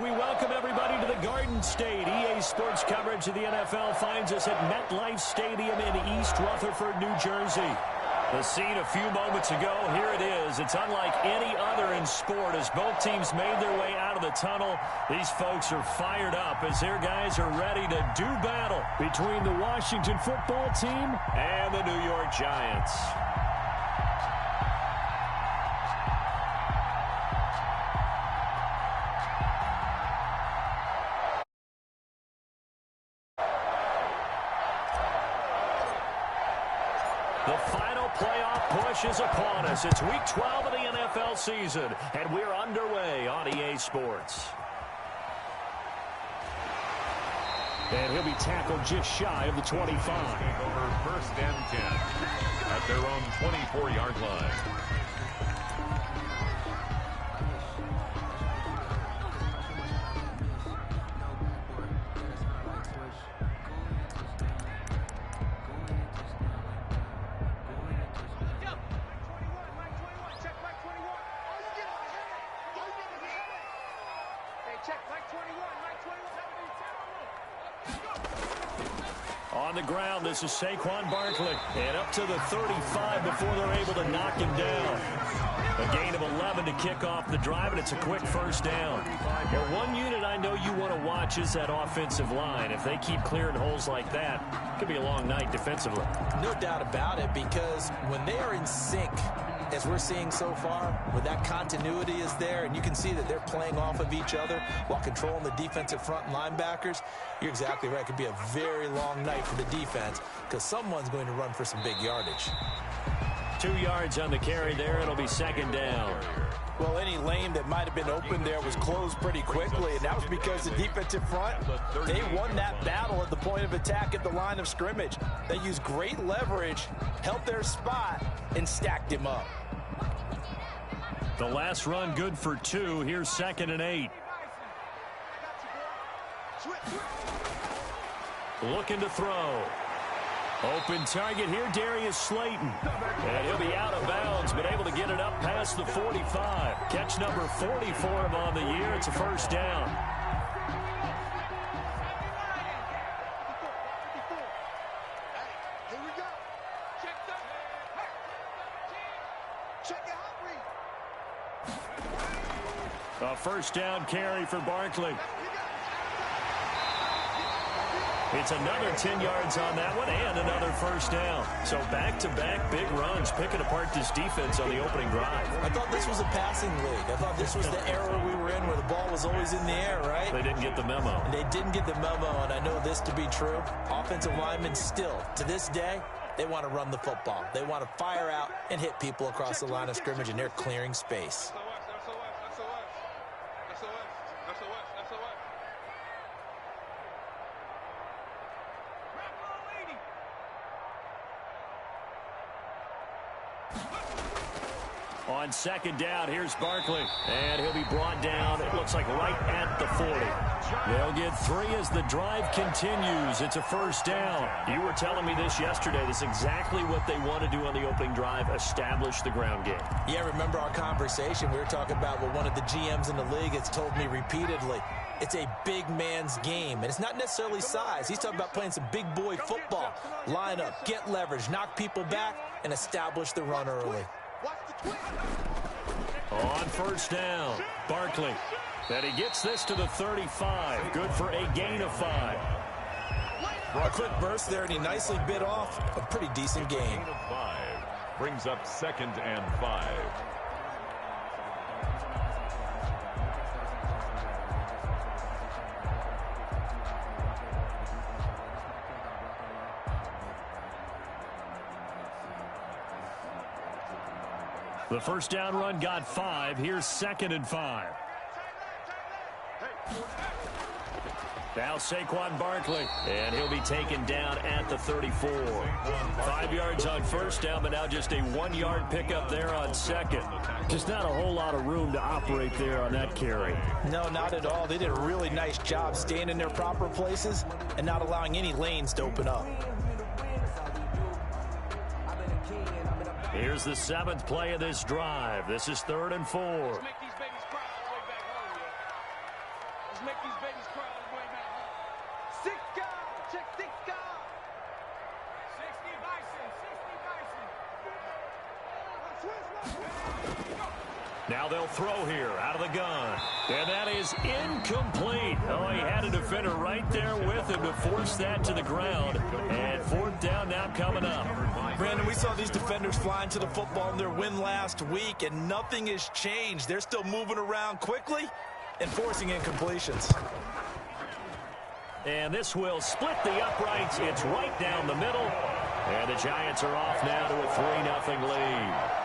We welcome everybody to the Garden State. EA Sports coverage of the NFL finds us at MetLife Stadium in East Rutherford, New Jersey. The scene a few moments ago, here it is. It's unlike any other in sport as both teams made their way out of the tunnel. These folks are fired up as their guys are ready to do battle between the Washington football team and the New York Giants. The final playoff push is upon us. It's Week 12 of the NFL season, and we're underway on EA Sports. And he'll be tackled just shy of the 25. Over first and 10 at their own 24-yard line. On the ground, this is Saquon Barkley. And up to the 35 before they're able to knock him down. A gain of 11 to kick off the drive, and it's a quick first down. Well, one unit I know you want to watch is that offensive line. If they keep clearing holes like that, it could be a long night defensively. No doubt about it, because when they are in sync, as we're seeing so far, when that continuity is there and you can see that they're playing off of each other while controlling the defensive front linebackers, you're exactly right. It could be a very long night for the defense because someone's going to run for some big yardage. 2 yards on the carry there. It'll be second down. Well, any lane that might have been open there was closed pretty quickly, and that was because the defensive front, they won that battle at the point of attack at the line of scrimmage. They used great leverage, held their spot, and stacked him up. The last run good for 2. Here's 2nd and 8. Looking to throw. Open target here, Darius Slayton. And he'll be out of bounds, but able to get it up past the 45. Catch number 40 for him on the year. It's a first down. A first down carry for Barkley. It's another 10 yards on that one and another first down. So back-to-back big runs, picking apart this defense on the opening drive. I thought this was a passing league. I thought this was the era we were in where the ball was always in the air, right? They didn't get the memo. And they didn't get the memo, and I know this to be true. Offensive linemen still, to this day, they want to run the football. They want to fire out and hit people across the line of scrimmage, and they're clearing space. On second down, here's Barkley. And he'll be brought down, it looks like right at the 40. They'll get 3 as the drive continues. It's a first down. You were telling me this yesterday. This is exactly what they want to do on the opening drive, establish the ground game. Yeah, remember our conversation. We were talking about what one of the GMs in the league has told me repeatedly. It's a big man's game, and it's not necessarily size. He's talking about playing some big boy football. Line up, get leverage, knock people back, and establish the run early. On first down, Barkley. And he gets this to the 35. Good for a gain of 5. A quick burst there, and he nicely bit off a pretty decent gain. Gain of 5 brings up 2nd and 5. The first down run got 5. Here's 2nd and 5. Now Saquon Barkley, and he'll be taken down at the 34. 5 yards on first down, but now just a 1-yard pickup there on second. Just not a whole lot of room to operate there on that carry. No, not at all. They did a really nice job staying in their proper places and not allowing any lanes to open up. Here's the 7th play of this drive. This is 3rd and 4. make these babies cry all the way back home. 6 guard. Check 6 guard. 60 Bison. 60 Bison. Now they'll throw here out of the gun. And that is incomplete. Oh, he had a defender right there with him to force that to the ground. And 4th down now coming up. Brandon, we saw these defenders flying to the football in their win last week, and nothing has changed. They're still moving around quickly and forcing incompletions. And this will split the uprights. It's right down the middle. And the Giants are off now to a 3-0 lead.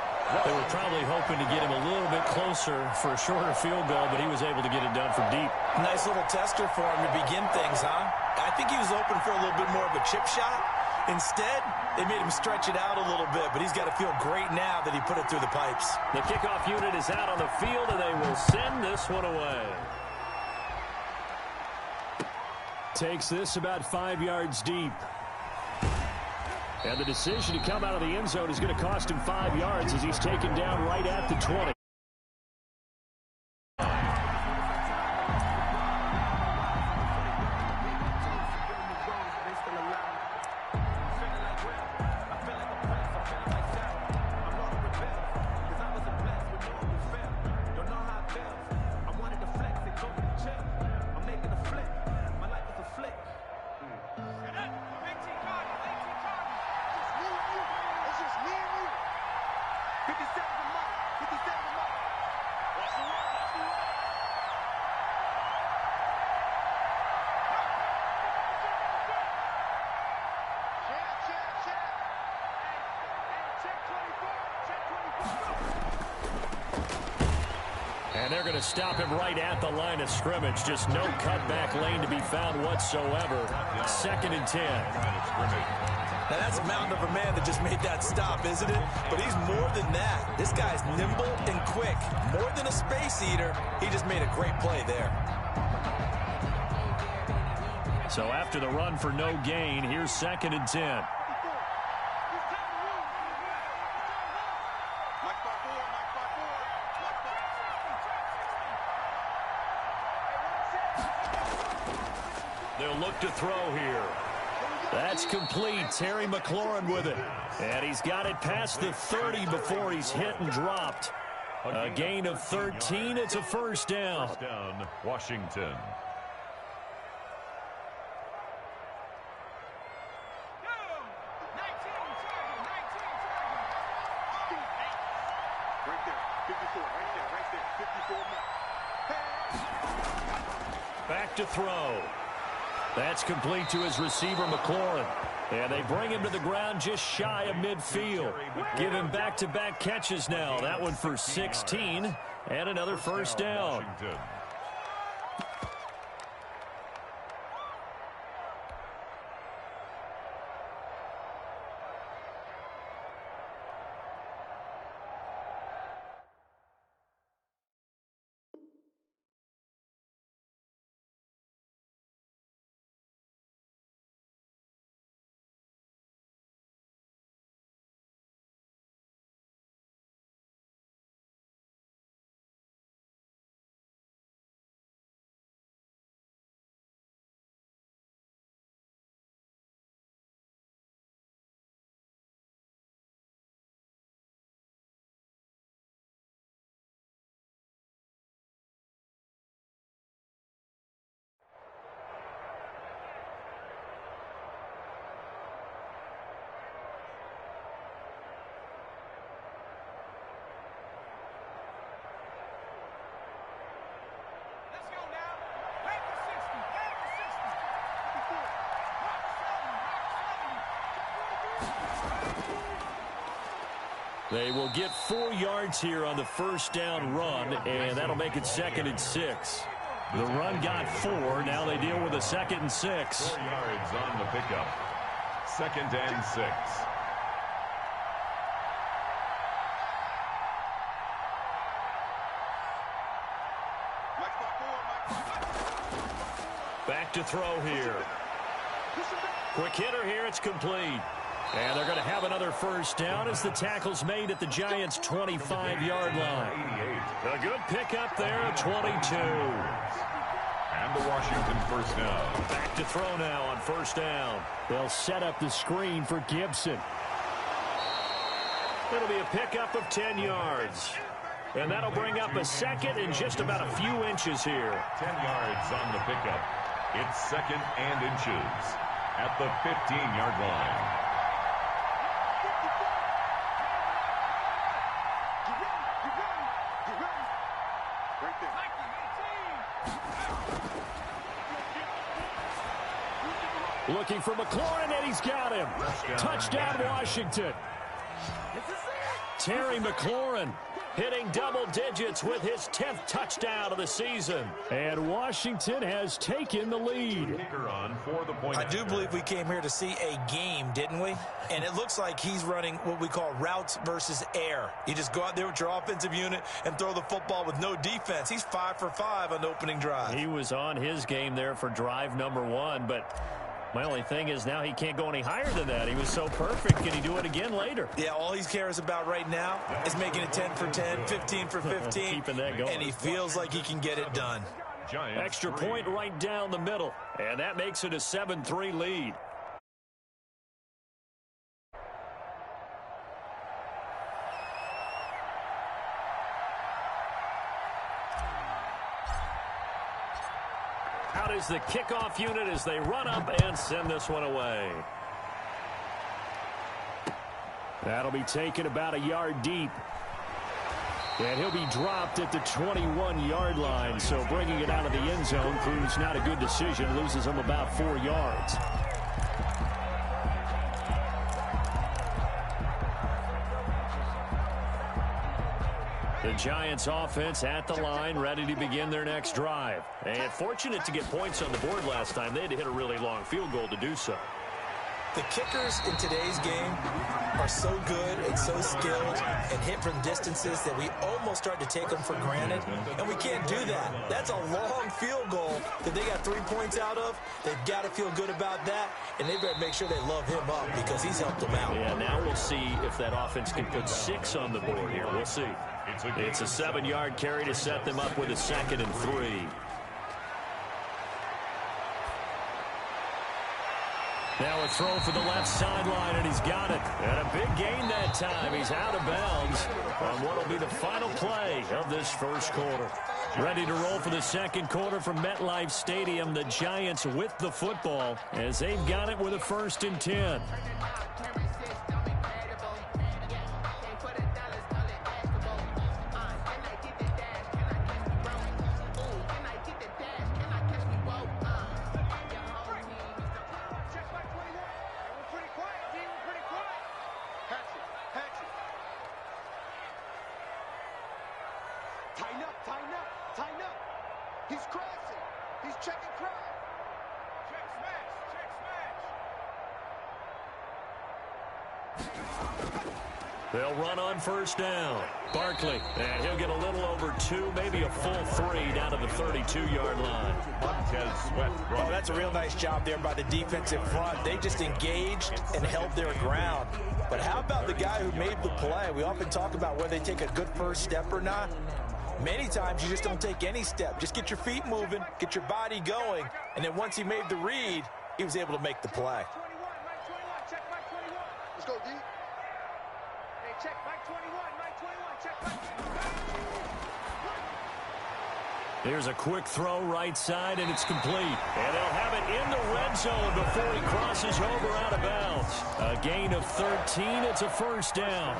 They were probably hoping to get him a little bit closer for a shorter field goal, but he was able to get it done from deep. Nice little tester for him to begin things, huh? I think he was open for a little bit more of a chip shot. Instead, they made him stretch it out a little bit, but he's got to feel great now that he put it through the pipes. The kickoff unit is out on the field, and they will send this one away. Takes this about 5 yards deep. And the decision to come out of the end zone is going to cost him 5 yards as he's taken down right at the 20. And they're going to stop him right at the line of scrimmage. Just no cutback lane to be found whatsoever. 2nd and 10. Now, that's a mountain of a man that just made that stop, isn't it? But he's more than that. This guy's nimble and quick. More than a space eater, he just made a great play there. So after the run for no gain, here's 2nd and 10. They'll look to throw here. That's complete. Terry McLaurin with it. And he's got it past the 30 before he's hit and dropped. A gain of 13. It's a 1st down. 1st down, Washington. Back to throw. That's complete to his receiver, McLaurin. And they bring him to the ground just shy of midfield. Give him back-to-back catches now. That one for 16 and another 1st down. They will get 4 yards here on the 1st down run, and that'll make it 2nd and 6. The run got 4. Now they deal with a 2nd and 6. 4 yards on the pickup. 2nd and 6. Back to throw here. Quick hitter here. It's complete. And they're going to have another 1st down as the tackle's made at the Giants' 25-yard line. A good pickup there at 22. And the Washington first down. Back to throw now on first down. They'll set up the screen for Gibson. It'll be a pickup of 10 yards. And that'll bring up a second and just about a few inches here. 10 yards on the pickup. It's second and inches at the 15-yard line. Looking for McLaurin, and he's got him. Touchdown, Washington. Terry McLaurin hitting double digits with his 10th touchdown of the season. And Washington has taken the lead. I do believe we came here to see a game, didn't we? And it looks like he's running what we call routes versus air. You just go out there with your offensive unit and throw the football with no defense. He's 5 for 5 on the opening drive. He was on his game there for drive number 1, but my only thing is now he can't go any higher than that. He was so perfect. Can he do it again later? Yeah, all he cares about right now is making it 10 for 10, 15 for 15. Keeping that going. And he feels like he can get it done. Extra point right down the middle. And that makes it a 7-3 lead. Out is the kickoff unit as they run up and send this one away. That'll be taken about a yard deep. And he'll be dropped at the 21-yard line. So bringing it out of the end zone proves not a good decision. Loses him about 4 yards. The Giants offense at the line, ready to begin their next drive. And fortunate to get points on the board last time. They had to hit a really long field goal to do so. The kickers in today's game are so good and so skilled and hit from distances that we almost start to take them for granted. And we can't do that. That's a long field goal that they got 3 points out of. They've got to feel good about that. And they better make sure they love him up because he's helped them out. Yeah, now we'll see if that offense can put 6 on the board here. We'll see. It's a 7-yard carry to set them up with a 2nd and 3. Now a throw for the left sideline, and he's got it. And a big gain that time. He's out of bounds on what will be the final play of this first quarter. Ready to roll for the second quarter from MetLife Stadium. The Giants with the football as they've got it with a 1st and 10. Tighten up. He's crossing. He's checking cross. Check smash. They'll run on 1st down. Barkley, and he'll get a little over 2, maybe a full 3 down to the 32-yard line. Oh, that's a real nice job there by the defensive front. They just engaged and held their ground. But how about the guy who made the play? We often talk about whether they take a good first step or not. Many times you just don't take any step. Just get your feet moving, get your body going, and then once he made the read, he was able to make the play. Check Mike 21. Let's go, D. Hey, check Mike 21. Mike 21. Check Mike 21. Here's a quick throw right side, and it's complete. And they'll have it in the red zone before he crosses over out of bounds. A gain of 13. It's a 1st down.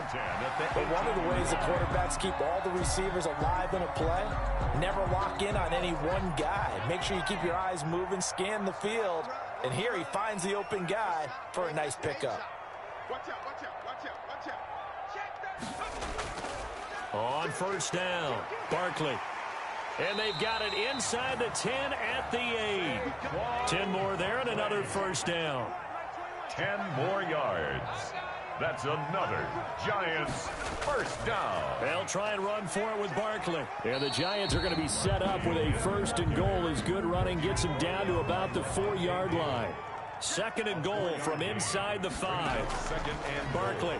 But one of the ways the quarterbacks keep all the receivers alive in a play, never lock in on any one guy. Make sure you keep your eyes moving, scan the field. And here he finds the open guy for a nice pickup. Watch out, watch out, watch out, watch out. Check that. On 1st down, Barkley. And they've got it inside the 10 at the 8. 10 more there and another 1st down. 10 more yards. That's another Giants 1st down. They'll try and run for it with Barkley. And the Giants are going to be set up with a 1st and goal as good running gets them down to about the 4-yard line. 2nd and goal from inside the 5. 2nd and Barkley.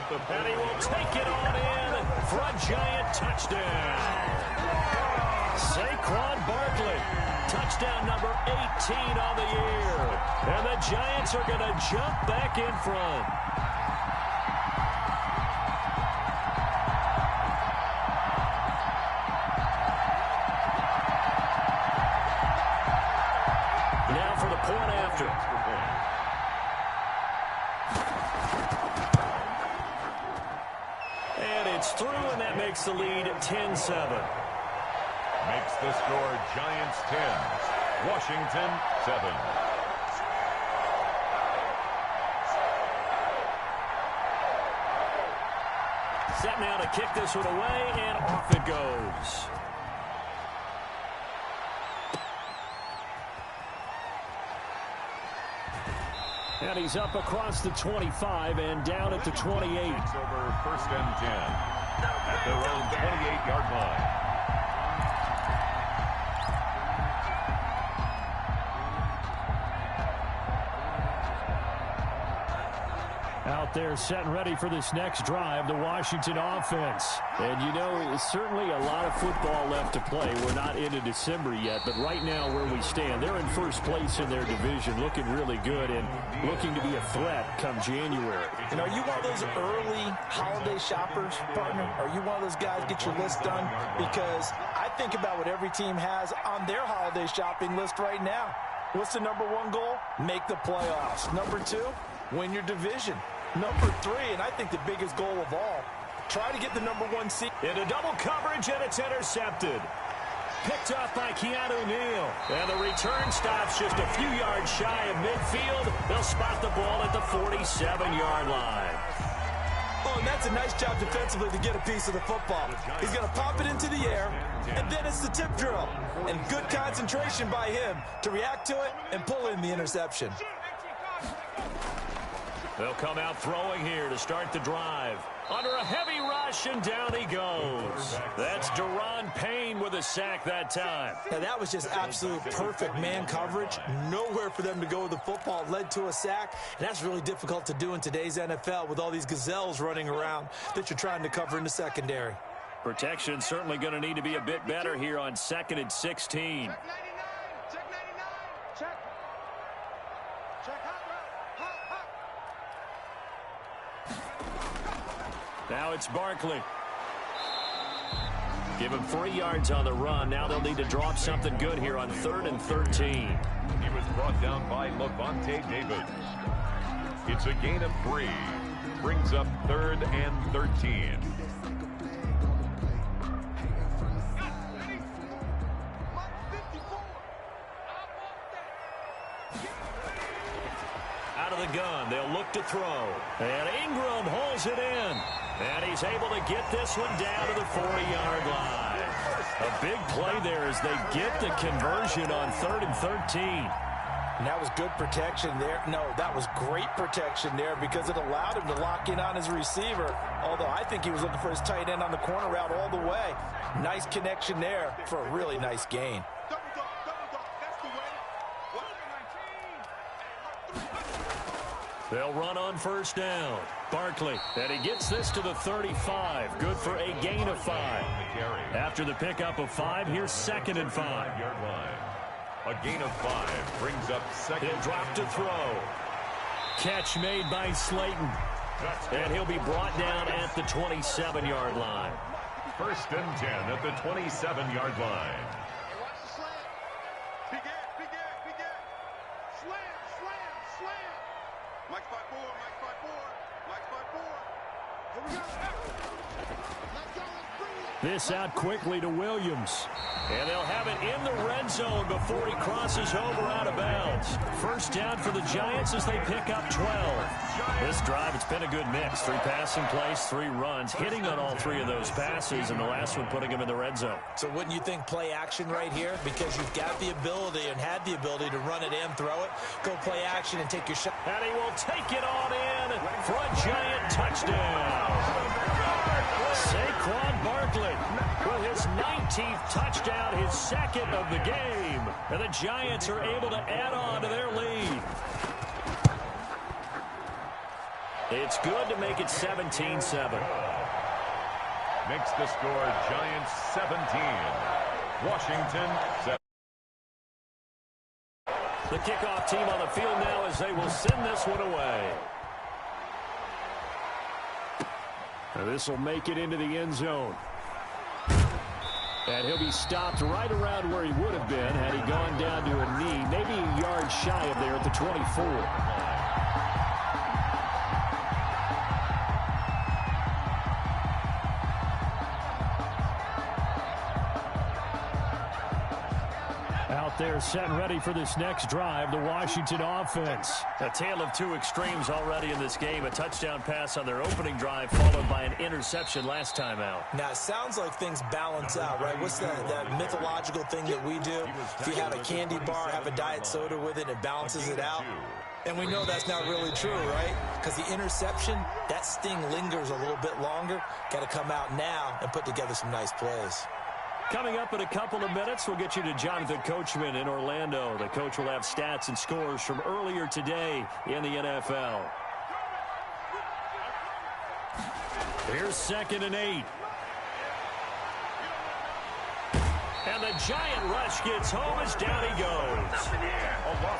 goal. And he will take it on in for a Giant touchdown. Saquon Barkley. Touchdown. touchdown number 18 on the year. And the Giants are going to jump back in front. Now for the point after. And it's through, and that makes the lead 10-7. Makes the score Giants 10, Washington 7. Set now to kick this one away, and off it goes. And he's up across the 25 and down at the 28. Over first and 10 at their own 28-yard line. Out there set and ready for this next drive, the Washington offense. And, you know, it's certainly a lot of football left to play. We're not into December yet, but right now where we stand, they're in first place in their division, looking really good and looking to be a threat come January. And are you one of those early holiday shoppers, partner? Are you one of those guys get your list done? Because I think about what every team has on their holiday shopping list right now. What's the number one goal? Make the playoffs. Number two, win your division. Number three, and I think the biggest goal of all, try to get the number one seed. Into double coverage, and it's intercepted. Picked up by Keanu Neal. And the return stops just a few yards shy of midfield. They'll spot the ball at the 47-yard line. Oh, and that's a nice job defensively to get a piece of the football. He's going to pop it into the air, and then it's the tip drill. And good concentration by him to react to it and pull in the interception. They'll come out throwing here to start the drive. Under a heavy rush, and down he goes. That's Deron Payne with a sack that time. Now, that was just absolute perfect man coverage. Nowhere for them to go with the football. Led to a sack, and that's really difficult to do in today's NFL with all these gazelles running around that you're trying to cover in the secondary. Protection certainly going to need to be a bit better here on 2nd and 16. Check 99. Check 99. Check. Check hot route. Hot. Now it's Barkley. Give him 3 yards on the run. Now they'll need to drop something good here on 3rd and 13. He was brought down by Levante David. It's a gain of 3. Brings up 3rd and 13. Out of the gun, they'll look to throw. And Ingram holds it in. And he's able to get this one down to the 40-yard line. A big play there as they get the conversion on 3rd and 13. And that was good protection there. No, that was great protection there because it allowed him to lock in on his receiver. Although I think he was looking for his tight end on the corner route all the way. Nice connection there for a really nice gain. They'll run on 1st down. Barkley, and he gets this to the 35. Good for a gain of 5. After the pickup of 5, here's 2nd and 5. Yard line. A gain of 5 brings up 2nd. He'll drop to throw. Catch made by Slayton. And he'll be brought down at the 27-yard line. 1st and 10 at the 27-yard line. Watch the slam. Big air. Slam. Mike's by 4. Here we go. Let's go. This out quickly to Williams. And they'll have it in the red zone before he crosses over out of bounds. 1st down for the Giants as they pick up 12. This drive, it's been a good mix. 3 passing plays, 3 runs, hitting on all 3 of those passes, and the last one putting him in the red zone. So wouldn't you think play action right here? Because you've got the ability and had the ability to run it in, throw it, go play action and take your shot. And he will take it on in for a Giant touchdown. Saquon Barkley with his 19th touchdown, his 2nd of the game. And the Giants are able to add on to their lead. It's good to make it 17-7. Makes the score Giants 17, Washington 7. The kickoff team on the field now as they will send this one away. This will make it into the end zone. And he'll be stopped right around where he would have been had he gone down to a knee, maybe a yard shy of there at the 24. They're set and ready for this next drive, the Washington offense. A tale of two extremes already in this game. A touchdown pass on their opening drive followed by an interception last time out. Now, it sounds like things balance out, right? What's that mythological thing that we do? If you have a candy bar, have a diet soda with it, it balances it out. And we know that's not really true, right? Because the interception, that sting lingers a little bit longer. Got to come out now and put together some nice plays. Coming up in a couple of minutes, we'll get you to Jonathan Coachman in Orlando. The coach will have stats and scores from earlier today in the NFL. Here's 2nd and 8. And the giant rush gets home as down he goes.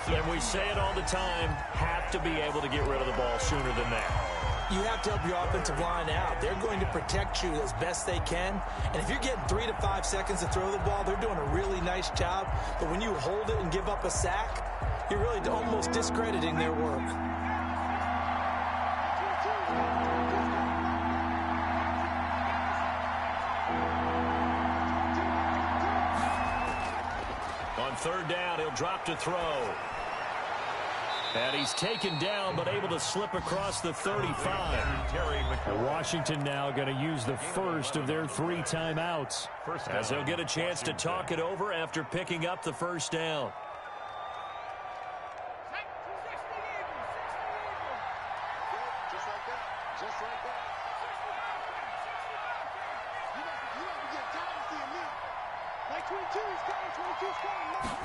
And we say it all the time, have to be able to get rid of the ball sooner than that. You have to help your offensive line out. They're going to protect you as best they can. And if you're getting 3 to 5 seconds to throw the ball, they're doing a really nice job. But when you hold it and give up a sack, you're really almost discrediting their work. On 3rd down, he'll drop to throw. And he's taken down, but able to slip across the 35. Washington now going to use the first of their 3 timeouts, as they'll get a chance to talk it over after picking up the first down. Just like that. Just like that. You don't get tired of seeing me. Like 22 is coming. 22 is coming.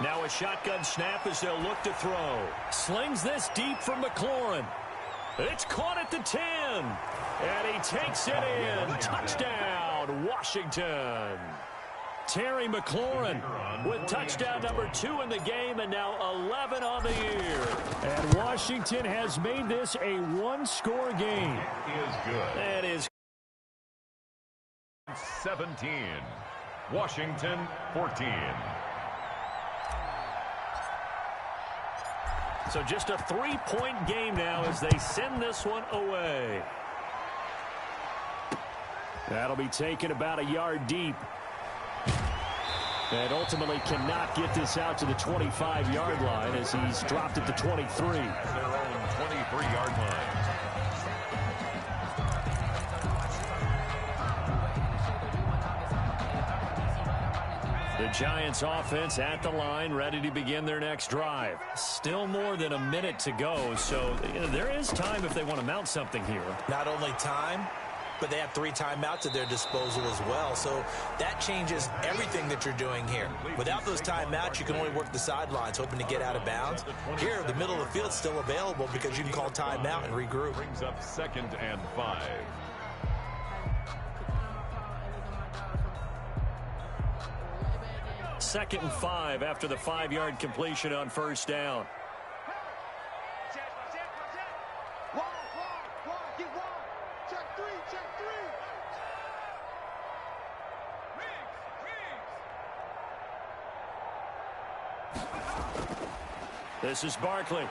Now a shotgun snap as they'll look to throw. Slings this deep from McLaurin. It's caught at the 10. And he takes it in. Touchdown, Washington. Terry McLaurin with touchdown number 2 in the game and now 11 on the year. And Washington has made this a one-score game. Is good. That is 17. Washington 14. So just a 3-point game now as they send this one away. That'll be taken about a yard deep. And ultimately cannot get this out to the 25-yard line as he's dropped at the 23. Their own 23-yard line. The Giants offense at the line, ready to begin their next drive. Still more than a minute to go, so there is time if they want to mount something here. Not only time, but they have 3 timeouts at their disposal as well. So that changes everything that you're doing here. Without those timeouts, you can only work the sidelines, hoping to get out of bounds. Here, the middle of the field's still available because you can call timeout and regroup. Brings up 2nd and 5. Second and 5 after the 5-yard completion on first down. This is Barkley.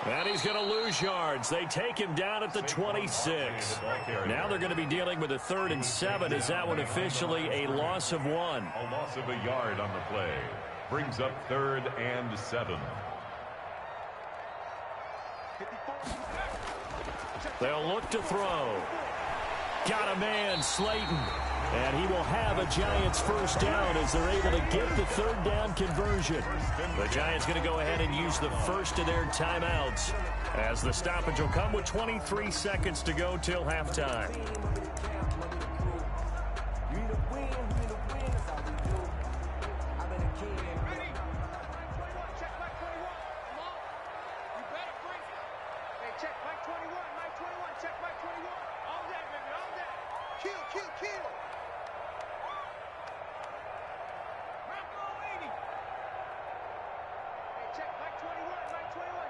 And he's going to lose yards. They take him down at the 26. Now they're going to be dealing with a 3rd and 7. Is that one officially a loss of 1? A loss of a yard on the play. Brings up 3rd and 7. They'll look to throw. Got a man, Slayton. And he will have a Giants first down as they're able to get the 3rd down conversion. The Giants going to go ahead and use the first of their timeouts as the stoppage will come with 23 seconds to go till halftime.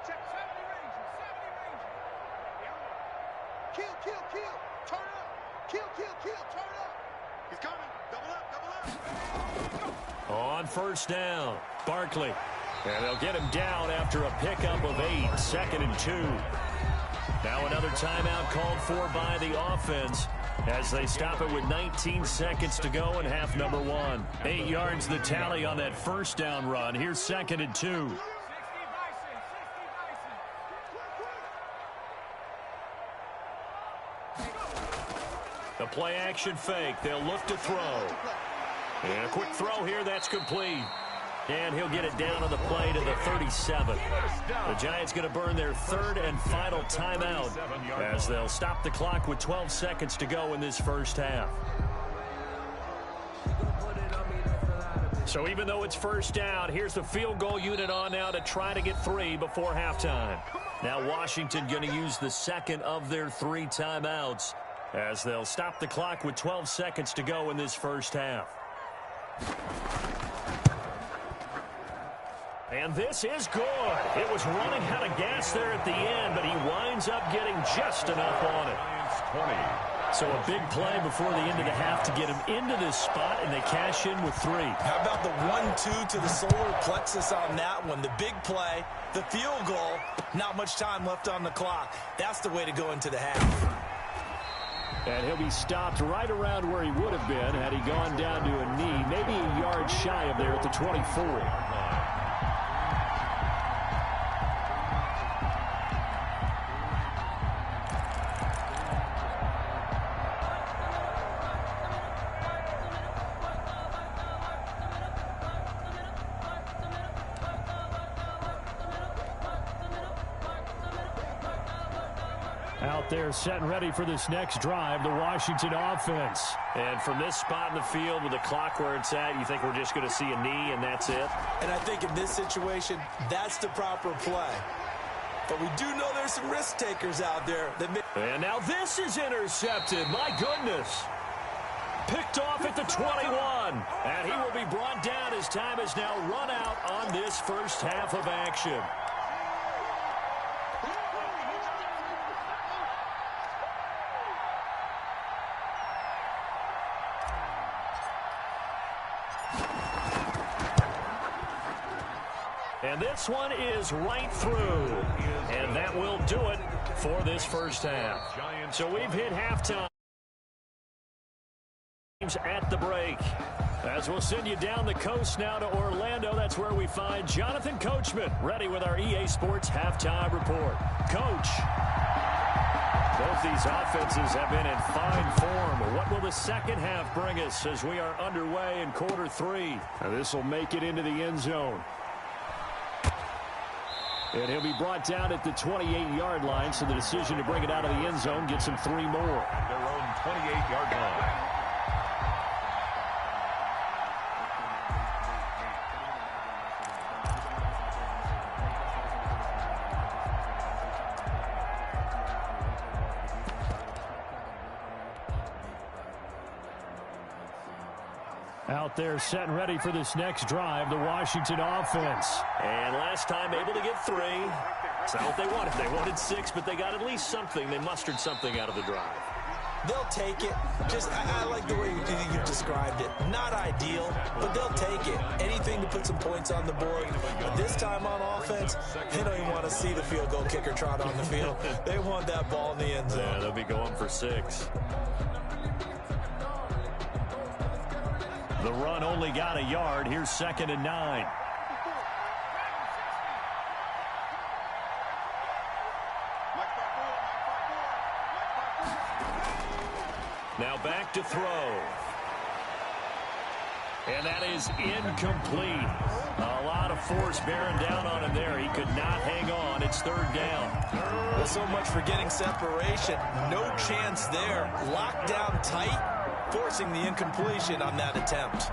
check 70 Ranger, 70 Ranger. Kill, kill, kill. Turn up. Kill, kill, kill. Turn up. He's coming. Double up, double up. On first down, Barkley. And they'll get him down after a pickup of 8, 2nd and 2. Now another timeout called for by the offense as they stop it with 19 seconds to go in half number 1. 8 yards the tally on that first down run. Here's 2nd and 2. 60 Bison, 60 Bison. The play action fake. They'll look to throw. And a quick throw here. That's complete. And he'll get it down on the play to the 37. The Giants going to burn their 3rd and final timeout as they'll stop the clock with 12 seconds to go in this first half. So even though it's first down, here's the field goal unit on now to try to get 3 before halftime. Now Washington going to use the 2nd of their 3 timeouts as they'll stop the clock with 12 seconds to go in this first half. And this is good. It was running out of gas there at the end, but he winds up getting just enough on it. So a big play before the end of the half to get him into this spot, and they cash in with 3. How about the 1-2 to the solar plexus on that one? The big play, the field goal, not much time left on the clock. That's the way to go into the half. And he'll be stopped right around where he would have been had he gone down to a knee, maybe a yard shy of there at the 24. Out there set and ready for this next drive, the Washington offense. And from this spot in the field with the clock where it's at, you think we're just going to see a knee and that's it? And I think in this situation, that's the proper play. But we do know there's some risk takers out there. And now this is intercepted. My goodness. Picked off at the 21. And he will be brought down as time has now run out on this first half of action. And this one is right through. And that will do it for this first half. So we've hit halftime at the break. As we'll send you down the coast now to Orlando, that's where we find Jonathan Coachman ready with our EA Sports Halftime Report. Coach, both these offenses have been in fine form. What will the second half bring us as we are underway in quarter 3? This will make it into the end zone. And he'll be brought down at the 28-yard line, so the decision to bring it out of the end zone gets him 3 more. Their own 28-yard line. Out there set and ready for this next drive, the Washington offense. And last time able to get 3. That's not what they wanted. They wanted 6, but they got at least something. They mustered something out of the drive. They'll take it. I like the way you described it. Not ideal, but they'll take it. Anything to put some points on the board. But this time on offense, they don't even want to see the field goal kicker trot on the field. They want that ball in the end zone. Yeah, they'll be going for 6. The run only got a yard. Here's 2nd and 9. Now back to throw. And that is incomplete. A lot of force bearing down on him there. He could not hang on. It's 3rd down. Well, so much for getting separation. No chance there. Locked down tight. Forcing the incompletion on that attempt.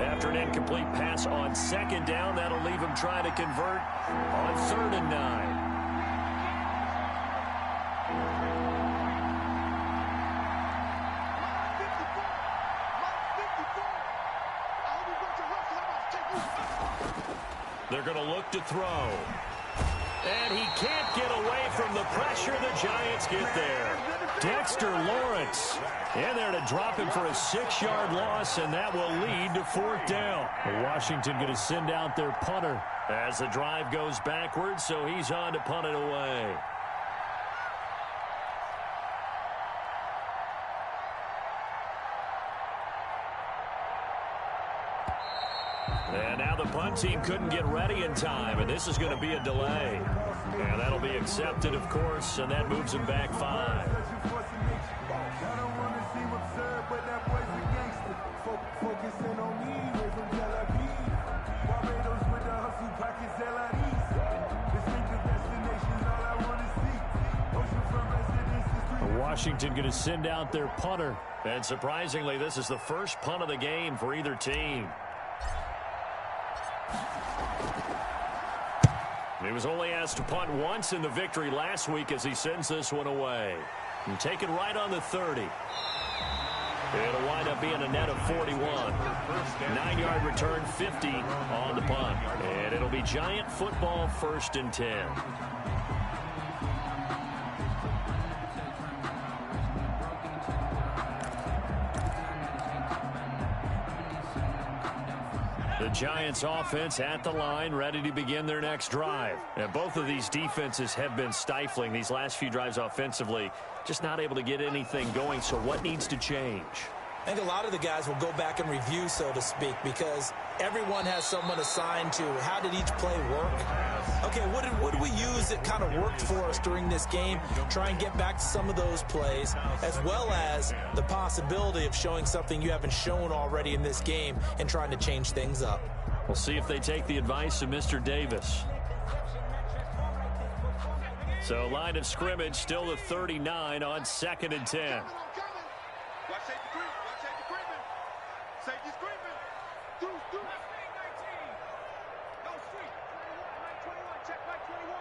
After an incomplete pass on 2nd down, that'll leave him trying to convert on 3rd and 9. They're going to look to throw. And he can't get away from the pressure. The Giants get there. Dexter Lawrence in there to drop him for a 6-yard loss, and that will lead to 4th down. Washington going to send out their punter as the drive goes backwards, so he's on to punt it away. And now the punt team couldn't get ready in time, and this is going to be a delay. And that'll be accepted, of course, and that moves him back 5. Washington going to send out their punter. And surprisingly, this is the first punt of the game for either team. He was only asked to punt once in the victory last week as he sends this one away. And taken right on the 30. It'll wind up being a net of 41. 9-yard return, 50 on the punt. And it'll be Giant football, 1st and 10. The Giants offense at the line, ready to begin their next drive. And both of these defenses have been stifling these last few drives offensively. Just not able to get anything going, so what needs to change? I think a lot of the guys will go back and review, so to speak, because everyone has someone assigned to how did each play work. Okay, what did we use that kind of worked for us during this game? Try and get back to some of those plays, as well as the possibility of showing something you haven't shown already in this game and trying to change things up. We'll see if they take the advice of Mr. Davis. So line of scrimmage still the 39 on 2nd and 10. Watch safety creep. Watch safety creeping. Safety's creeping. Do. No street. 21. Check back 21.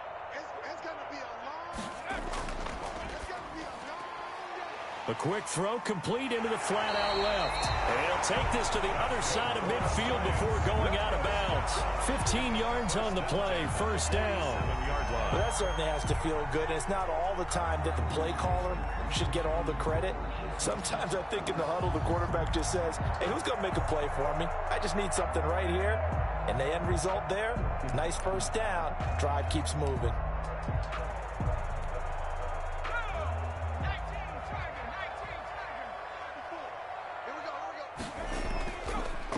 It's going to be a long day. It's going to be a long day. A quick throw complete into the flat out left. And he'll take this to the other side of midfield before going out of bounds. 15 yards on the play, 1st down. Well, that certainly has to feel good. And it's not all the time that the play caller should get all the credit. Sometimes I think in the huddle, the quarterback just says, hey, who's going to make a play for me? I just need something right here. And the end result there, nice 1st down. Drive keeps moving.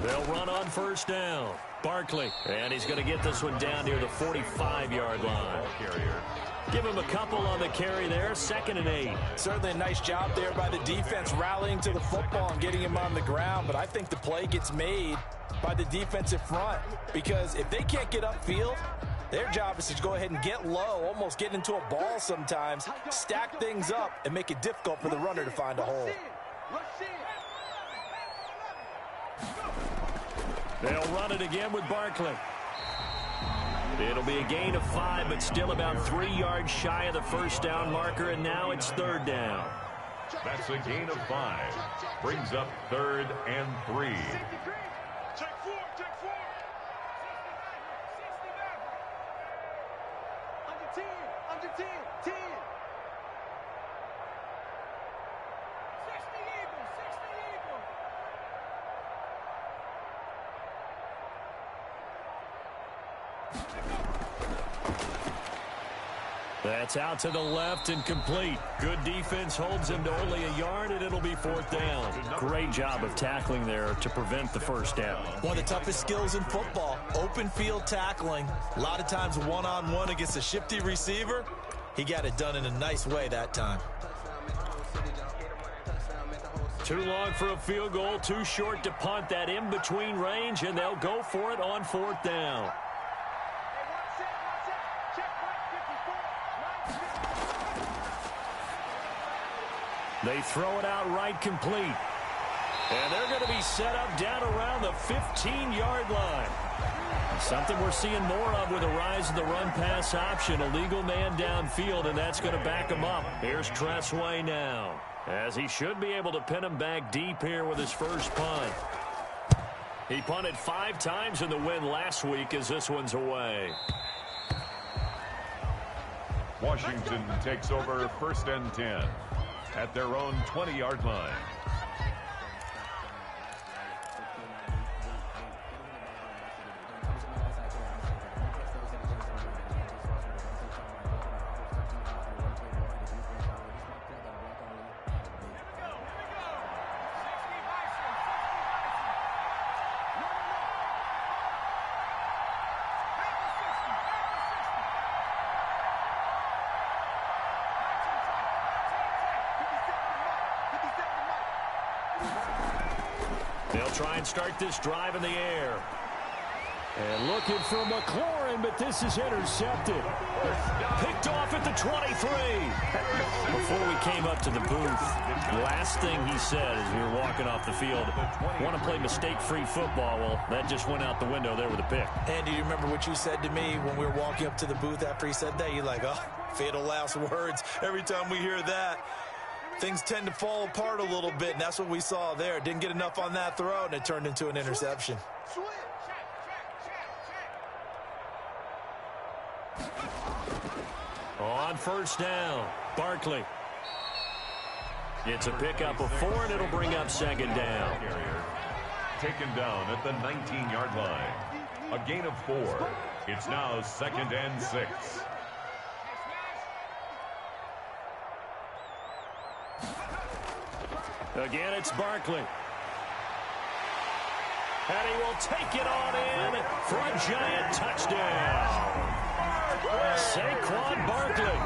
They'll run on 1st down. Barkley, and he's going to get this one down near the 45-yard line. Give him a couple on the carry there, 2nd and 8. Certainly a nice job there by the defense rallying to the football and getting him on the ground, but I think the play gets made by the defensive front because if they can't get upfield, their job is to go ahead and get low, almost get into a ball sometimes, stack things up, and make it difficult for the runner to find a hole. They'll run it again with Barkley. It'll be a gain of 5, but still about 3 yards shy of the 1st down marker, and now it's 3rd down. That's a gain of 5. Brings up 3rd and 3. Check 4. Under 10. 10. 60 Eagles. That's out to the left and complete. Good defense holds him to only a yard, and it'll be 4th down. Great job of tackling there to prevent the 1st down. One of the toughest skills in football, open field tackling. A lot of times one-on-one against a shifty receiver. He got it done in a nice way that time. Too long for a field goal, too short to punt. That in-between range, and they'll go for it on 4th down. They throw it out right complete. And they're going to be set up down around the 15-yard line. Something we're seeing more of with a rise in the run-pass option. A legal man downfield, and that's going to back him up. Here's Tressway now, as he should be able to pin him back deep here with his first punt. He punted 5 times in the win last week as this one's away. Washington takes over 1st and 10 at their own 20-yard line. They'll try and start this drive in the air. And looking for McLaurin, but this is intercepted. Picked off at the 23. Before we came up to the booth, the last thing he said as we were walking off the field, want to play mistake-free football. Well, that just went out the window there with a pick. And do you remember what you said to me when we were walking up to the booth after he said that? You're like, oh, fatal last words. Every time we hear that, things tend to fall apart a little bit, and that's what we saw there. Didn't get enough on that throw, and it turned into an interception. On 1st down, Barkley. It's a pickup of 4, and it'll bring up 2nd down. Taken down at the 19-yard line. A gain of 4. It's now 2nd and 6. Again, it's Barkley. And he will take it on in for a giant touchdown. Saquon Barkley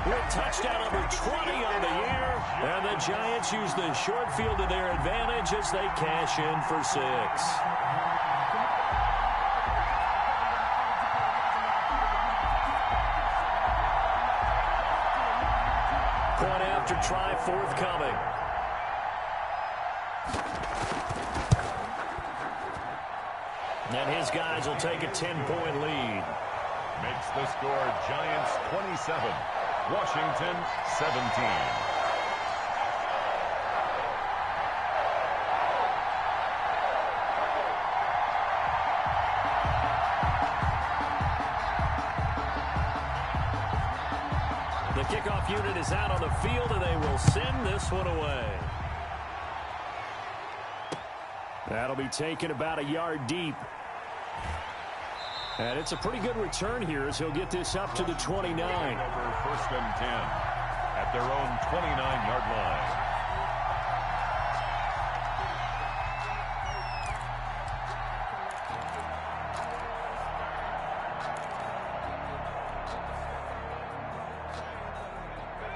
with touchdown number 20 on the year. And the Giants use the short field to their advantage as they cash in for 6. Point after try forthcoming. And his guys will take a 10-point lead. Makes the score Giants 27, Washington 17. The kickoff unit is out on the field, and they will send this one away. That'll be taken about a yard deep. And it's a pretty good return here as he'll get this up to the 29. Over 1st and 10 at their own 29-yard line.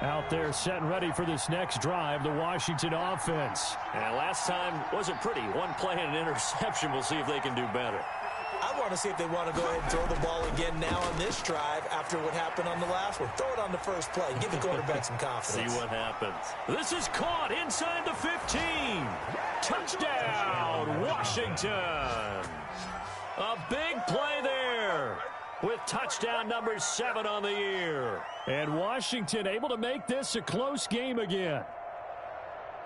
Out there set and ready for this next drive, the Washington offense. And last time wasn't pretty. One play and an interception. We'll see if they can do better. I want to see if they want to go ahead and throw the ball again now on this drive after what happened on the last one. Throw it on the first play. Give the quarterback some confidence. See what happens. This is caught inside the 15. Touchdown, Washington. A big play there with touchdown number 7 on the year. And Washington able to make this a close game again.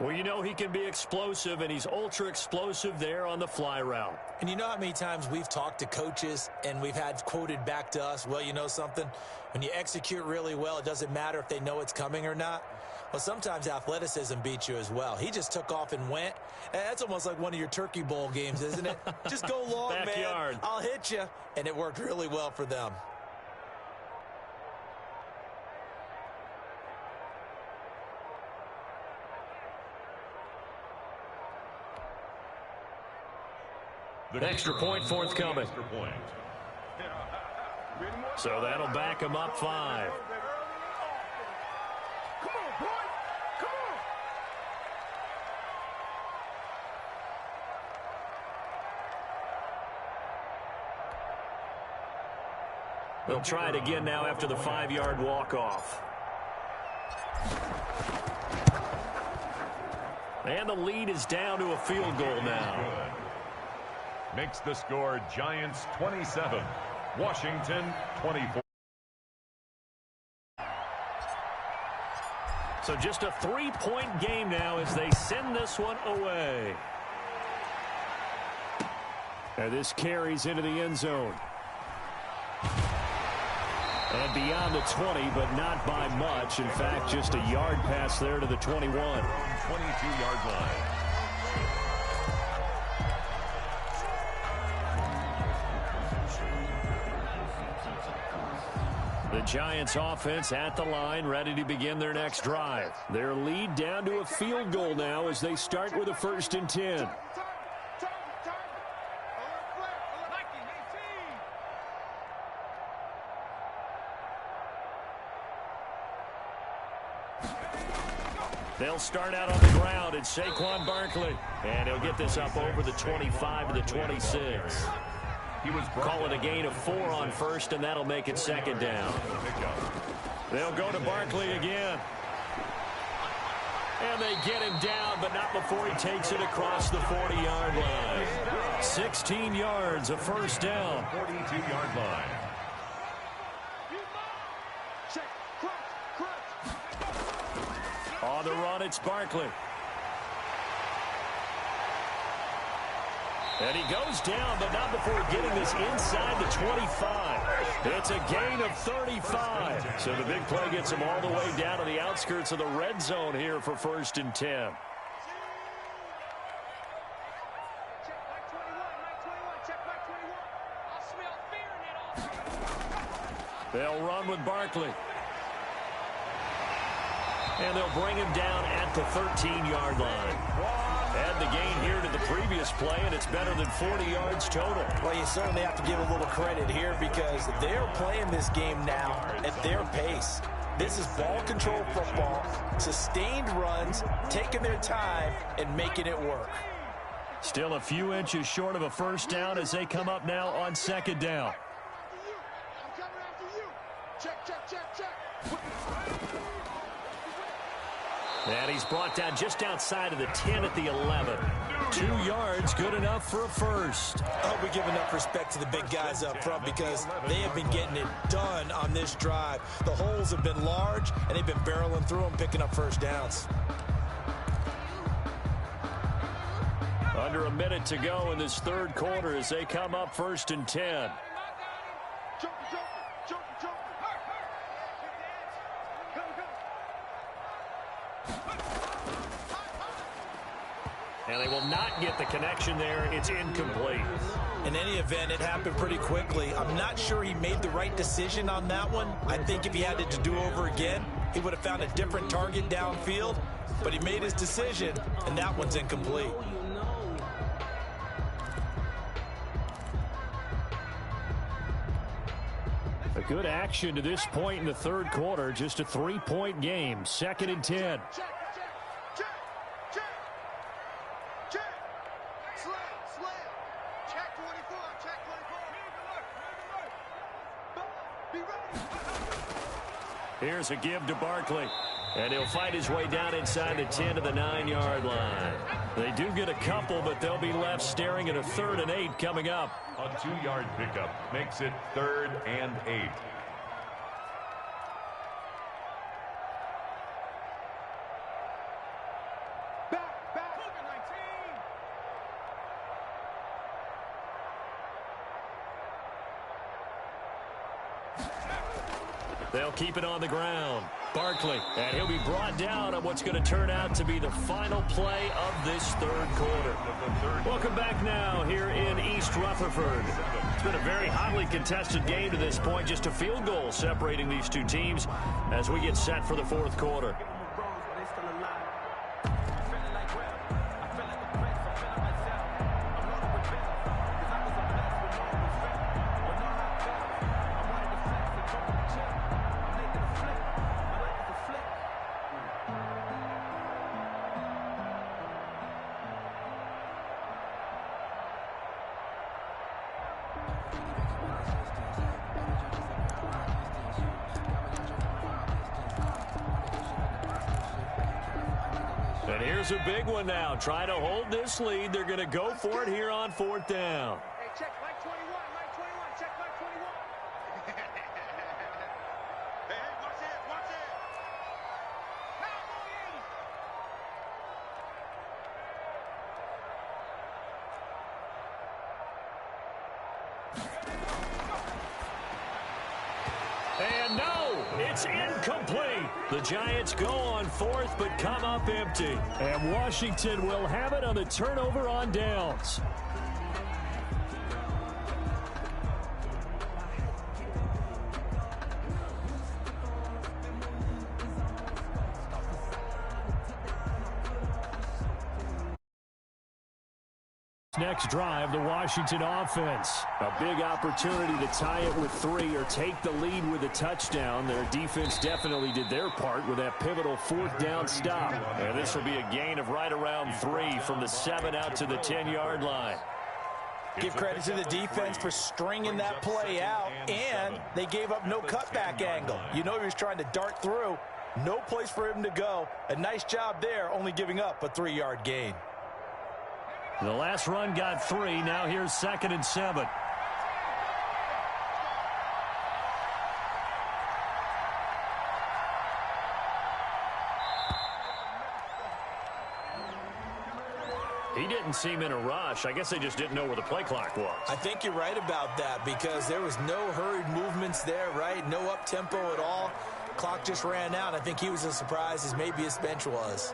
Well, you know he can be explosive, and he's ultra-explosive there on the fly route. And you know how many times we've talked to coaches and we've had quoted back to us, well, you know something? When you execute really well, it doesn't matter if they know it's coming or not. Well, sometimes athleticism beats you as well. He just took off and went. And that's almost like one of your Turkey Bowl games, isn't it? Just go long, Backyard. man. I'll hit you. And it worked really well for them. Extra point forthcoming. Extra point. So that'll back him up 5. Come on, boys. Come on. They'll try it again now after the 5-yard walk-off. And the lead is down to a field goal now. Makes the score Giants 27, Washington 24. So just a 3-point game now as they send this one away. And this carries into the end zone. And beyond the 20, but not by much. In fact, just a yard pass there to the 21. 22-yard line. The Giants offense at the line, ready to begin their next drive. Their lead down to a field goal now as they start with a 1st and 10. They'll start out on the ground. It's Saquon Barkley. And he'll get this up over the 25 to the 26. He was Call it a gain of 4 on 1st, and that'll make it 2nd down. They'll go to Barkley again. And they get him down, but not before he takes it across the 40-yard line. 16 yards, a 1st down. 42-yard line. On the run, it's Barkley. And he goes down, but not before getting this inside the 25. It's a gain of 35. So the big play gets him all the way down to the outskirts of the red zone here for 1st and 10. They'll run with Barkley. And they'll bring him down at the 13-yard line. Add the gain here to the previous play, and it's better than 40 yards total. Well, you certainly have to give a little credit here because they're playing this game now at their pace. This is ball control football, sustained runs, taking their time, and making it work. Still a few inches short of a 1st down as they come up now on 2nd down. I'm coming after you. Check, check, check, check. And he's brought down just outside of the 10 at the 11. 2 yards, good enough for a 1st. I hope we give enough respect to the big guys up front because they have been getting it done on this drive. The holes have been large, and they've been barreling through them, picking up 1st downs. Under a minute to go in this 3rd quarter as they come up 1st and 10. And they will not get the connection there. It's incomplete. In any event, it happened pretty quickly. I'm not sure he made the right decision on that one. I think if he had it to do over again, he would have found a different target downfield. But he made his decision, and that one's incomplete. A good action to this point in the 3rd quarter. Just a 3-point game. 2nd and 10. Here's a give to Barkley. And he'll fight his way down inside the 10 to the 9-yard line. They do get a couple, but they'll be left staring at a 3rd and 8 coming up. A 2-yard pickup makes it 3rd and 8. They'll keep it on the ground. Barkley, and he'll be brought down on what's going to turn out to be the final play of this 3rd quarter. Welcome back now here in East Rutherford. It's been a very hotly contested game to this point. Just a field goal separating these two teams as we get set for the 4th quarter. And here's a big one now. Try to hold this lead. They're going to go for it here on 4th down. Hey, check Mike 21, Mike 21, check Mike 21. Hey, watch it, watch it. And no, it's incomplete. The Giants go on fourth but come up empty. And Washington will have it on the turnover on downs. Next drive, the Washington offense. A big opportunity to tie it with 3 or take the lead with a touchdown. Their defense definitely did their part with that pivotal 4th down stop. And this will be a gain of right around 3 from the 7 out to the 10-yard line. Give credit to the defense for stringing that play out, and they gave up no cutback angle. You know he was trying to dart through. No place for him to go. A nice job there, only giving up a 3-yard gain. The last run got 3. Now here's 2nd and 7. He didn't seem in a rush. I guess they just didn't know where the play clock was. I think you're right about that because there was no hurried movements there, right? No up-tempo at all. Clock just ran out. I think he was as surprised as maybe his bench was.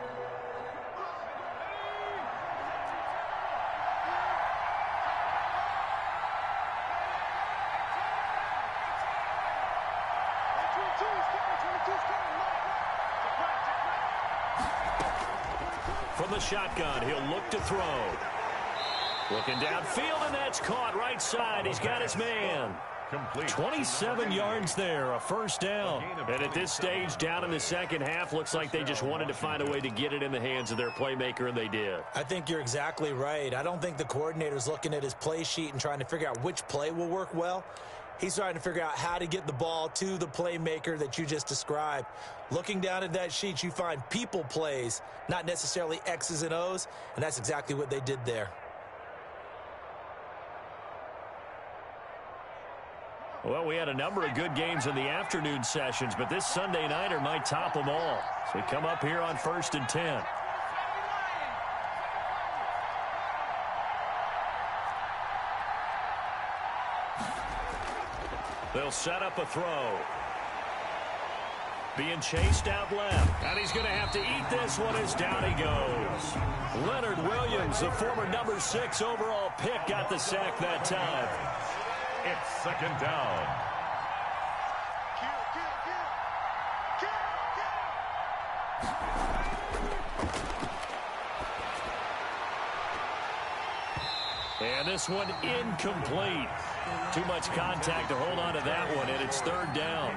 From the shotgun, he'll look to throw. Looking downfield, and that's caught right side. He's got his man. 27 yards there, a 1st down. And at this stage, down in the second half, looks like they just wanted to find a way to get it in the hands of their playmaker, and they did. I think you're exactly right. I don't think the coordinator's looking at his play sheet and trying to figure out which play will work well. He's trying to figure out how to get the ball to the playmaker that you just described. Looking down at that sheet, you find people plays, not necessarily X's and O's, and that's exactly what they did there. Well, we had a number of good games in the afternoon sessions, but this Sunday nighter might top them all. So we come up here on 1st and 10. They'll set up a throw. Being chased out left. And he's going to have to eat this one as down he goes. Leonard Williams, the former number 6 overall pick, got the sack that time. It's 2nd down. And this one incomplete. Too much contact to hold on to that one, and it's 3rd down.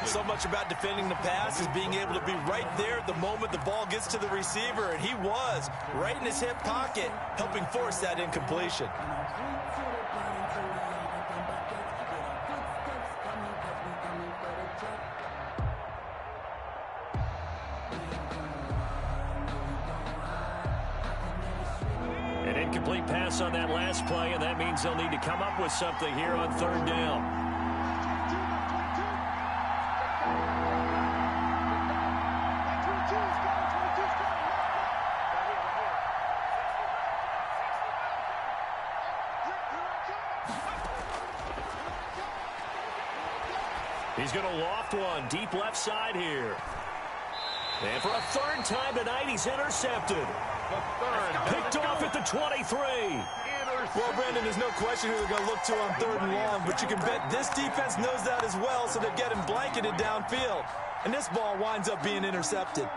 So much about defending the pass is being able to be right there at the moment the ball gets to the receiver, and he was right in his hip pocket, helping force that incompletion. An incomplete pass on that last play, and that means they'll need to come up with something here on 3rd down. He's going to loft one deep left side here. And for a 3rd time tonight, he's intercepted. Picked off at the 23. Well, Brandon, there's no question who they're going to look to on 3rd and long, but you can bet this defense knows that as well, so they're getting blanketed downfield. And this ball winds up being intercepted.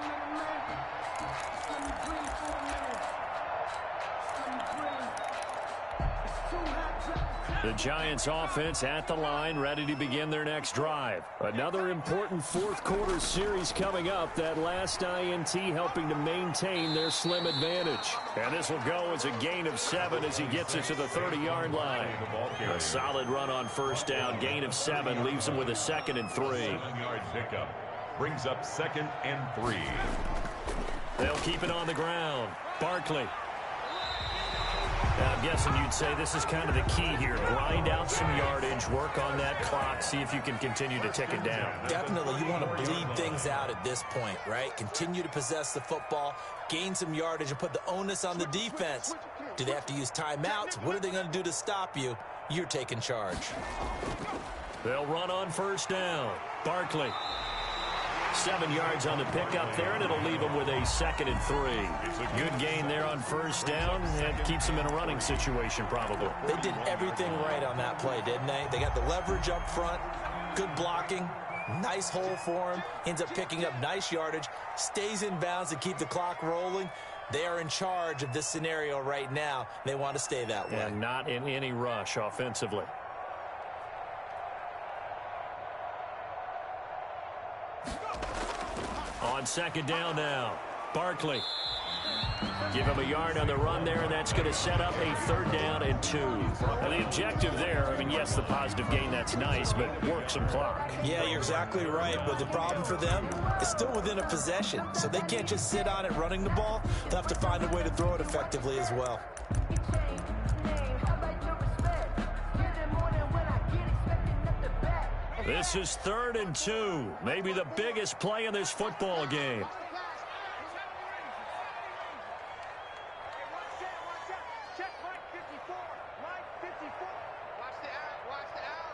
The Giants offense at the line, ready to begin their next drive. Another important 4th quarter series coming up. That last INT helping to maintain their slim advantage. And this will go as a gain of 7 as he gets it to the 30-yard line. A solid run on 1st down. Gain of 7 leaves him with a 2nd and 3. 7-yard pickup brings up 2nd and 3. They'll keep it on the ground. Barkley. I'm guessing you'd say this is kind of the key here. Grind out some yardage, work on that clock, see if you can continue to tick it down. Definitely, you want to bleed things out at this point, right? Continue to possess the football, gain some yardage, and put the onus on the defense. Do they have to use timeouts? What are they going to do to stop you? You're taking charge. They'll run on first down. Barkley. 7 yards on the pickup there, and it'll leave them with a 2nd and 3. Good gain there on first down. It keeps them in a running situation, probably. They did everything right on that play, didn't they? They got the leverage up front, good blocking, nice hole for him, ends up picking up nice yardage, stays in bounds to keep the clock rolling. They are in charge of this scenario right now. They want to stay that way. And not in any rush offensively. On 2nd down now, Barkley. Give him a yard on the run there, and that's going to set up a 3rd down and 2. Now, the objective there, I mean, yes, the positive gain, that's nice, but work some clock. Yeah, you're exactly right, but the problem for them is still within a possession, so they can't just sit on it running the ball. They'll have to find a way to throw it effectively as well. This is 3rd and 2, maybe the biggest play in this football game. Check right 54. Right 54. Watch the out. Watch the out.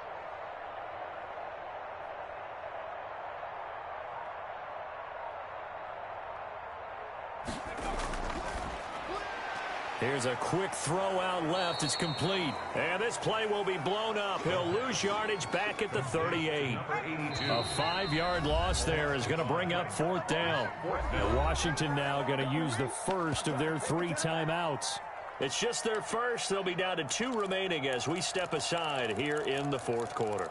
Here's a quick throw out left. It's complete. And this play will be blown up. He'll lose yardage back at the 38. A 5-yard loss there is going to bring up 4th down. And Washington now going to use the first of their 3 timeouts. It's just their first. They'll be down to 2 remaining as we step aside here in the 4th quarter.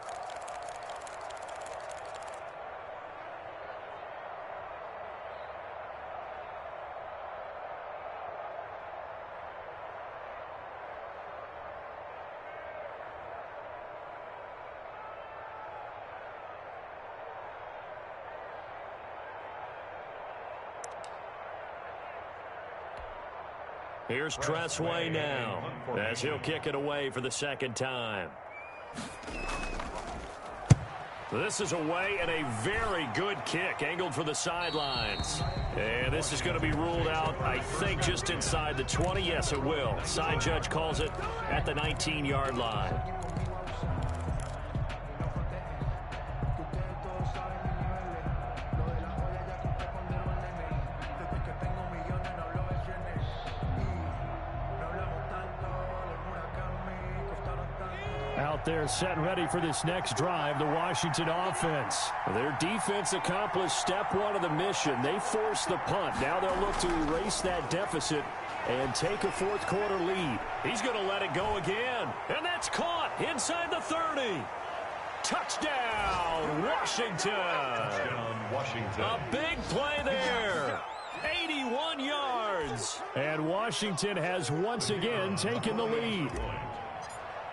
Here's Tressway now as he'll kick it away for the 2nd time. This is away and a very good kick angled for the sidelines. And this is going to be ruled out, I think, just inside the 20. Yes, it will. Side judge calls it at the 19-yard line. Out there set and ready for this next drive, the Washington offense. Their defense accomplished step 1 of the mission. They forced the punt. Now they'll look to erase that deficit and take a 4th quarter lead. He's going to let it go again. And that's caught inside the 30. Touchdown, Washington. Touchdown, Washington. A big play there. 81 yards. And Washington has once again taken the lead.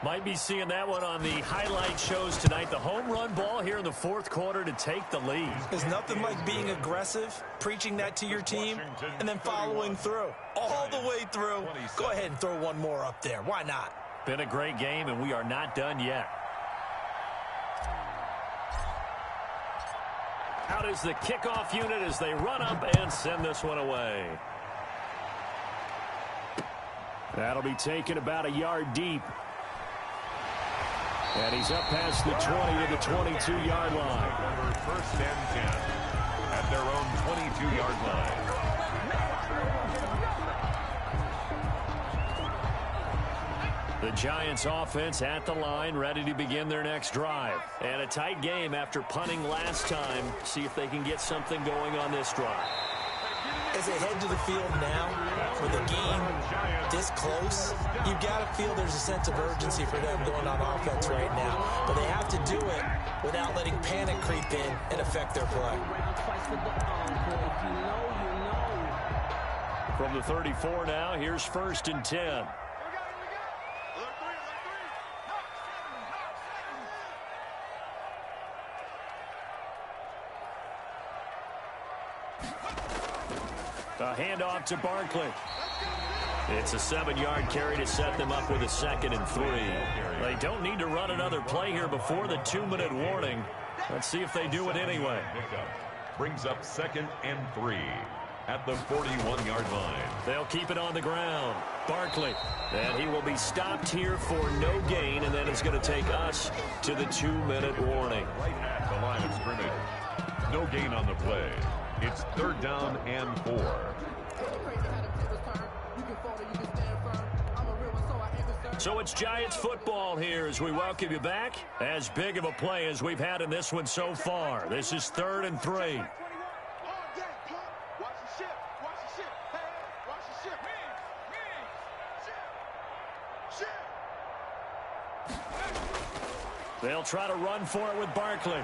Might be seeing that one on the highlight shows tonight. The home run ball here in the 4th quarter to take the lead. There's nothing like being aggressive, preaching that to your team, and then following through. All the way through. Go ahead and throw one more up there. Why not? Been a great game, and we are not done yet. Out is the kickoff unit as they run up and send this one away. That'll be taken about a yard deep. And he's up past the 20 to the 22-yard line. 1st and 10 at their own 22-yard line. The Giants offense at the line, ready to begin their next drive. And a tight game after punting last time. See if they can get something going on this drive. As they head to the field now, with the game this close, you've got to feel there's a sense of urgency for them going on offense right now. But they have to do it without letting panic creep in and affect their play. From the 34 now, here's 1st and 10. A handoff to Barkley. It's a 7-yard carry to set them up with a 2nd and 3. They don't need to run another play here before the 2-minute warning. Let's see if they do it anyway. Brings up 2nd and 3. at the 41-yard line. They'll keep it on the ground. Barkley. And he will be stopped here for no gain, and then it's going to take us to the 2-minute warning. Right at the line of scrimmage. No gain on the play. It's 3rd down and 4. So it's Giants football here as we welcome you back. As big of a play as we've had in this one so far. This is 3rd and 3. They'll try to run for it with Barkley.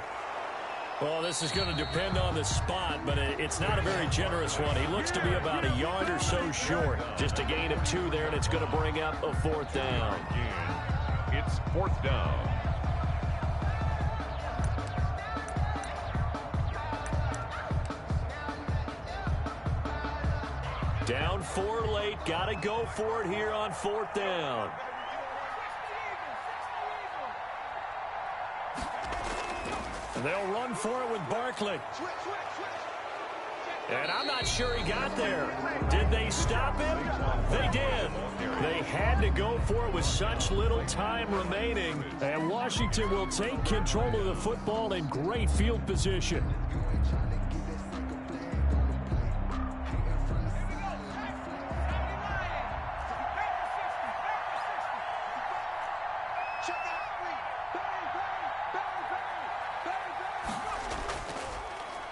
Well, this is going to depend on the spot, but it's not a very generous one. He looks to be about a yard or so short. Just a gain of 2 there, and it's going to bring up a 4th down. It's 4th down. Down 4 late. Got to go for it here on 4th down. They'll run for it with Barkley. And I'm not sure he got there. Did they stop him? They did. They had to go for it with such little time remaining. And Washington will take control of the football in great field position.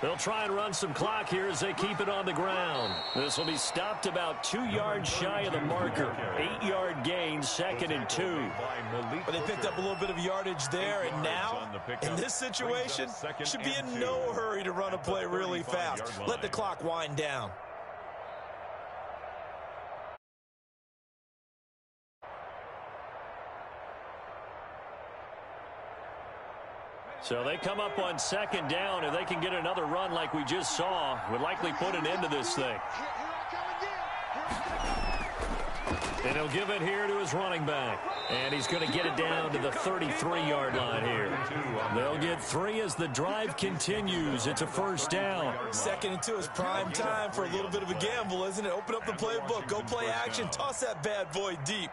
They'll try and run some clock here as they keep it on the ground. This will be stopped about 2 yards shy of the marker. 8-yard gain, 2nd and 2. But they picked up a little bit of yardage there, and now, in this situation, should be in no hurry to run a play really fast. Let the clock wind down. So they come up on 2nd down. If they can get another run like we just saw, would likely put an end to this thing. And he'll give it here to his running back. And he's going to get it down to the 33-yard line here. They'll get 3 as the drive continues. It's a 1st down. 2nd and 2 is prime time for a little bit of a gamble, isn't it? Open up the playbook, go play action, toss that bad boy deep.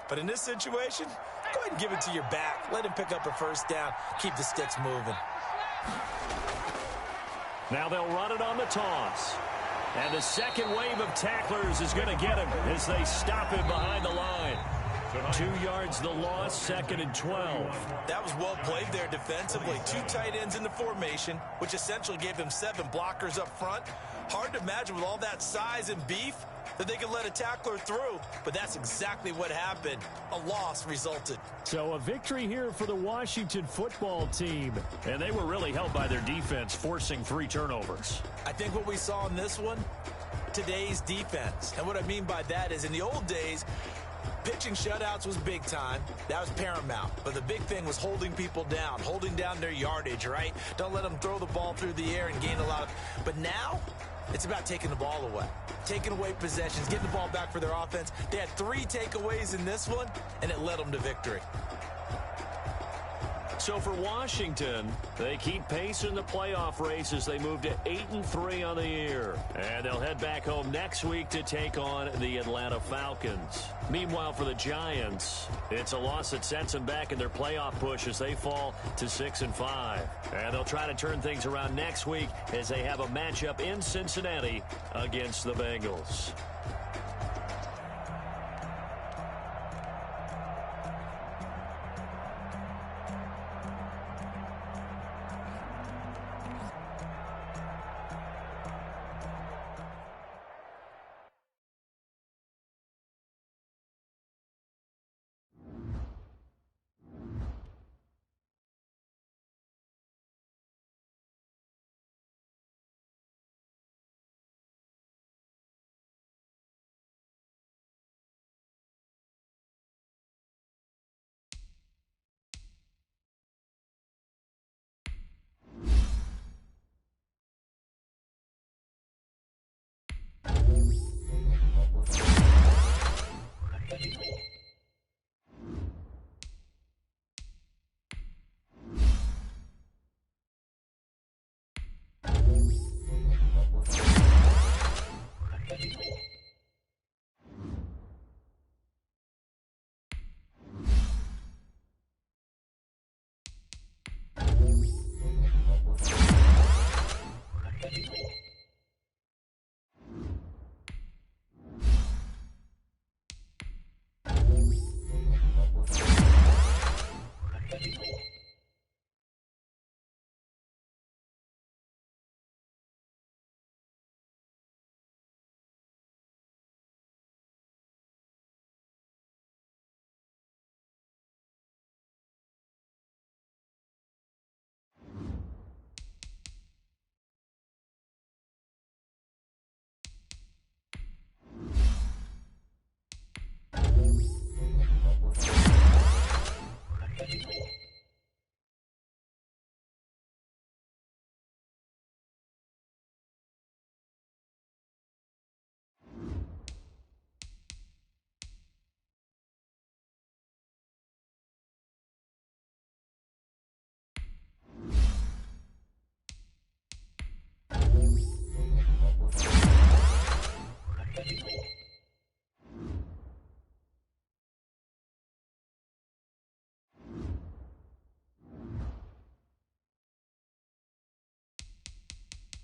But in this situation, go ahead and give it to your back. Let him pick up a 1st down. Keep the sticks moving. Now they'll run it on the toss. And the second wave of tacklers is going to get him as they stop him behind the line. 2 yards the loss, 2nd and 12. That was well played there defensively. 2 tight ends in the formation, which essentially gave them 7 blockers up front. Hard to imagine with all that size and beef that they could let a tackler through, but that's exactly what happened. A loss resulted. So a victory here for the Washington football team. And they were really helped by their defense, forcing 3 turnovers. I think what we saw in this one, today's defense. And what I mean by that is in the old days, pitching shutouts was big time. That was paramount. But the big thing was holding people down, holding down their yardage, right? Don't let them throw the ball through the air and gain a lot of... But now, it's about taking the ball away. Taking away possessions, getting the ball back for their offense. They had 3 takeaways in this one, and it led them to victory. So for Washington, they keep pace in the playoff race as they move to 8-3 on the year. And they'll head back home next week to take on the Atlanta Falcons. Meanwhile, for the Giants, it's a loss that sets them back in their playoff push as they fall to 6-5. And they'll try to turn things around next week as they have a matchup in Cincinnati against the Bengals.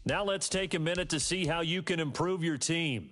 Now let's take a minute to see how you can improve your team.